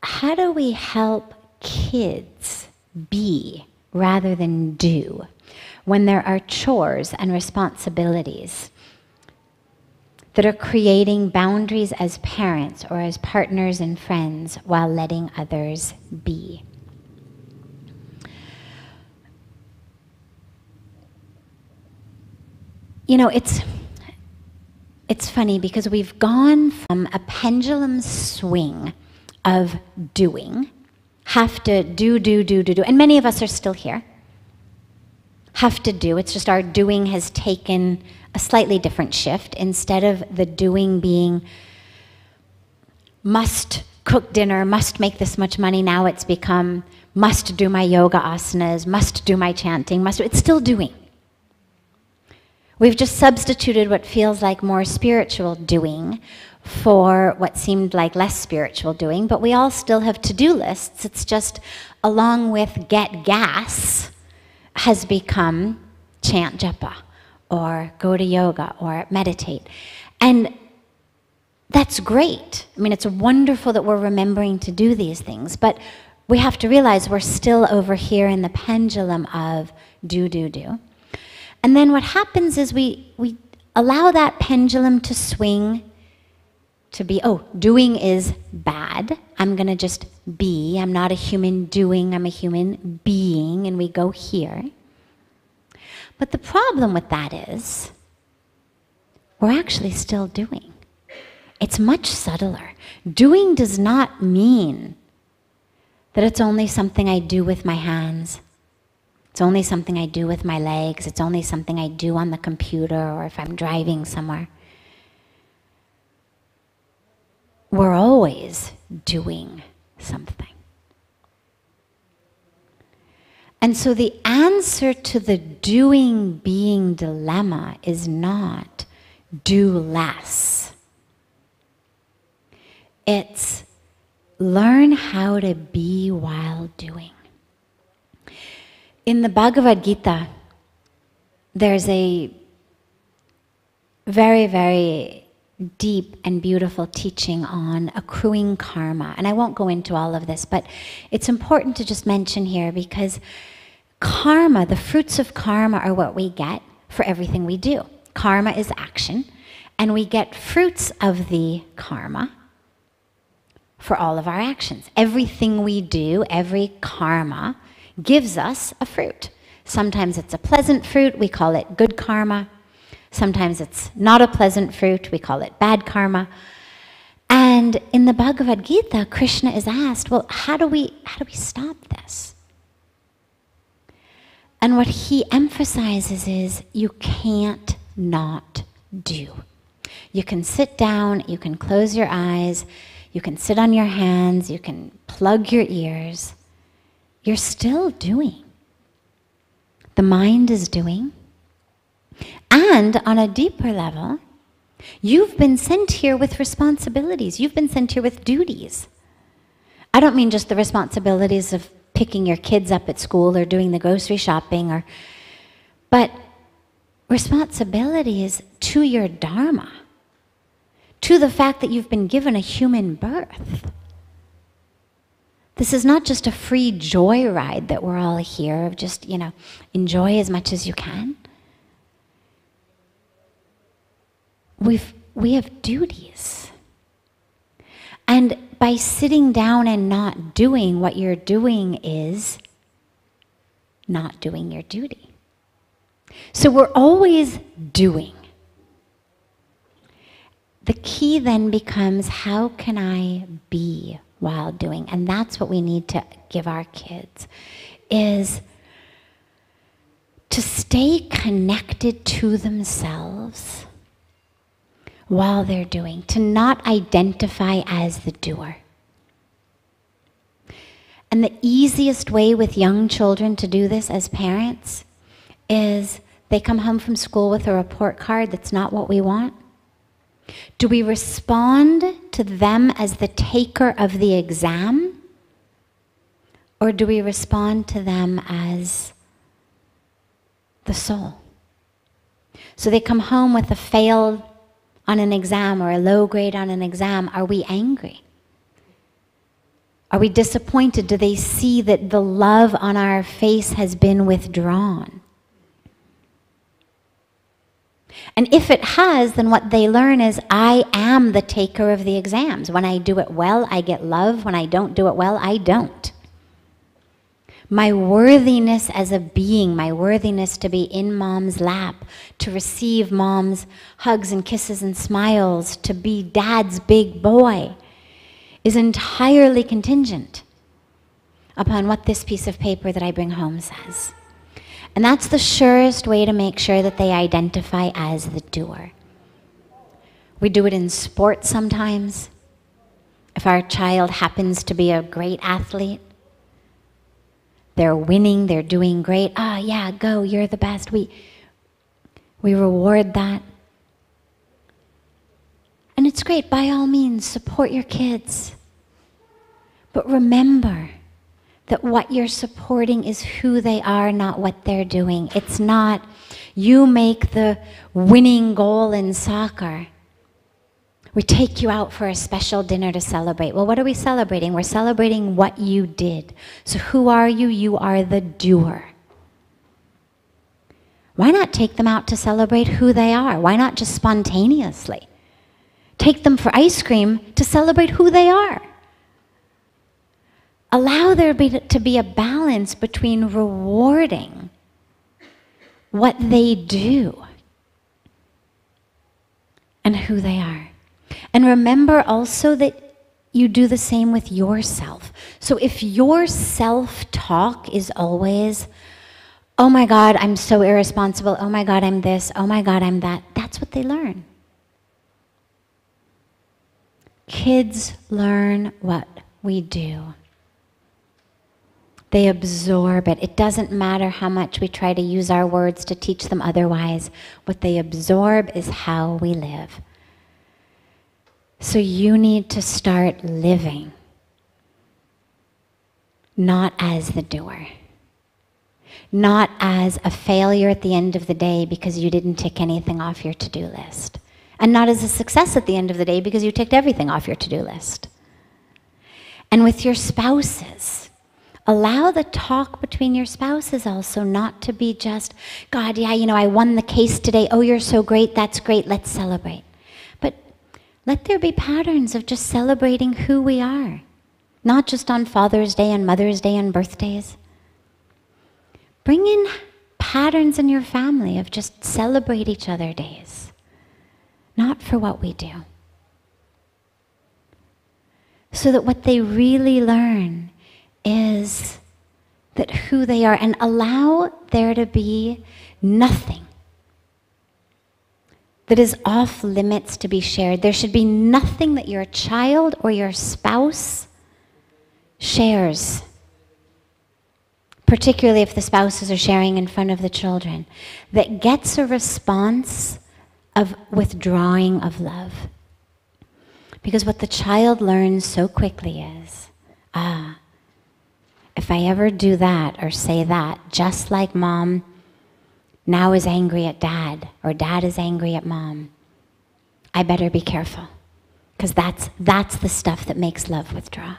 How do we help kids be rather than do when there are chores and responsibilities that are creating boundaries as parents or as partners and friends while letting others be? You know, it's funny because we've gone from a pendulum swing of doing, have to do, and many of us are still here. Have to do, it's just our doing has taken a slightly different shift. Instead of the doing being must cook dinner, must make this much money, now it's become must do my yoga asanas, must do my chanting, it's still doing. We've just substituted what feels like more spiritual doing for what seemed like less spiritual doing, but we all still have to-do lists. It's just, along with get gas, has become chant japa, or go to yoga, or meditate. And that's great. I mean, it's wonderful that we're remembering to do these things, but we have to realize we're still over here in the pendulum of do. And then what happens is we allow that pendulum to swing to be, oh, doing is bad. I'm going to just be. I'm not a human doing. I'm a human being. And we go here. But the problem with that is we're actually still doing. It's much subtler. Doing does not mean that it's only something I do with my hands. It's only something I do with my legs. It's only something I do on the computer or if I'm driving somewhere. We're always doing something. And so the answer to the doing-being dilemma is not do less. It's learn how to be while doing. In the Bhagavad Gita, there's a very, very deep and beautiful teaching on accruing karma. And I won't go into all of this, but it's important to just mention here because karma, the fruits of karma, are what we get for everything we do. Karma is action, and we get fruits of the karma for all of our actions. Everything we do, every karma, gives us a fruit. Sometimes it's a pleasant fruit, we call it good karma. Sometimes it's not a pleasant fruit, we call it bad karma. And in the Bhagavad Gita, Krishna is asked, well, how do we stop this? And what he emphasizes is you can't not do. You can sit down, you can close your eyes, you can sit on your hands, you can plug your ears. You're still doing. The mind is doing. And on a deeper level, you've been sent here with responsibilities. You've been sent here with duties. I don't mean just the responsibilities of picking your kids up at school or doing the grocery shopping, but responsibilities to your dharma, to the fact that you've been given a human birth. This is not just a free joyride that we're all here of just, enjoy as much as you can. We have duties. And by sitting down and not doing, what you're doing is not doing your duty. So we're always doing. The key then becomes, how can I be while doing? And that's what we need to give our kids, is to stay connected to themselves while they're doing, to not identify as the doer. And the easiest way with young children to do this as parents is they come home from school with a report card that's not what we want. Do we respond to them as the taker of the exam? Or do we respond to them as the soul? So they come home with a failed on an exam or a low grade on an exam, are we angry? Are we disappointed? Do they see that the love on our face has been withdrawn? And if it has, then what they learn is, I am the taker of the exams. When I do it well, I get love. When I don't do it well, I don't. My worthiness as a being, my worthiness to be in mom's lap, to receive mom's hugs and kisses and smiles, to be dad's big boy, is entirely contingent upon what this piece of paper that I bring home says. And that's the surest way to make sure that they identify as the doer. We do it in sports sometimes. If our child happens to be a great athlete, they're winning, they're doing great. Ah, yeah, go, you're the best. We reward that. And it's great, by all means, support your kids. But remember that what you're supporting is who they are, not what they're doing. It's not, you make the winning goal in soccer. We take you out for a special dinner to celebrate. Well, what are we celebrating? We're celebrating what you did. So who are you? You are the doer. Why not take them out to celebrate who they are? Why not just spontaneously take them for ice cream to celebrate who they are? Allow there to be a balance between rewarding what they do and who they are. And remember also that you do the same with yourself. So if your self-talk is always, oh my God, I'm so irresponsible, oh my God, I'm this, oh my God, I'm that, that's what they learn. Kids learn what we do. They absorb it. It doesn't matter how much we try to use our words to teach them otherwise. What they absorb is how we live. So you need to start living, not as the doer, not as a failure at the end of the day because you didn't tick anything off your to-do list, and not as a success at the end of the day because you ticked everything off your to-do list. And with your spouses, allow the talk between your spouses also not to be just, God, yeah, you know, I won the case today. Oh, you're so great. That's great. Let's celebrate. But let there be patterns of just celebrating who we are, not just on Father's Day and Mother's Day and birthdays. Bring in patterns in your family of just celebrate each other days, not for what we do. So that what they really learn is that who they are, and allow there to be nothing that is off limits to be shared. There should be nothing that your child or your spouse shares, particularly if the spouses are sharing in front of the children, that gets a response of withdrawing of love. Because what the child learns so quickly is, if I ever do that or say that, just like mom now is angry at dad, or dad is angry at mom, I better be careful. Because that's the stuff that makes love withdraw.